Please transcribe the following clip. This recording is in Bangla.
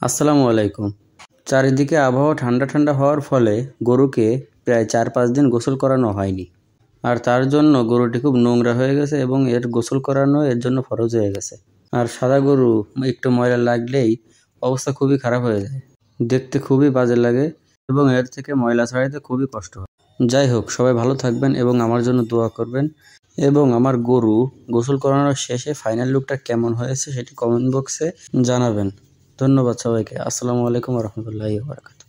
আসসালামু আলাইকুম। চারিদিকে আবহাওয়া ঠান্ডা ঠান্ডা হওয়ার ফলে গরুকে প্রায় ৪-৫ দিন গোসল করানো হয়নি। আর তার জন্য গরুটি খুব নোংরা হয়ে গেছে এবং এর গোসল করানো এর জন্য ফরজ হয়ে গেছে। আর সাদা গরু একটু ময়লা লাগলেই অবস্থা খুবই খারাপ হয়ে যায়, দেখতে খুবই বাজে লাগে এবং এর থেকে ময়লা ছাড়াইতে খুবই কষ্ট হয়। যাই হোক, সবাই ভালো থাকবেন এবং আমার জন্য দোয়া করবেন এবং আমার গরু গোসল করানোর শেষে ফাইনাল লুকটা কেমন হয়েছে সেটি কমেন্ট বক্সে জানাবেন। ধন্যবাদ সবাইকে। আসসালামু আলাইকুম ওয়া রাহমাতুল্লাহি ওয়া বারাকাতুহু।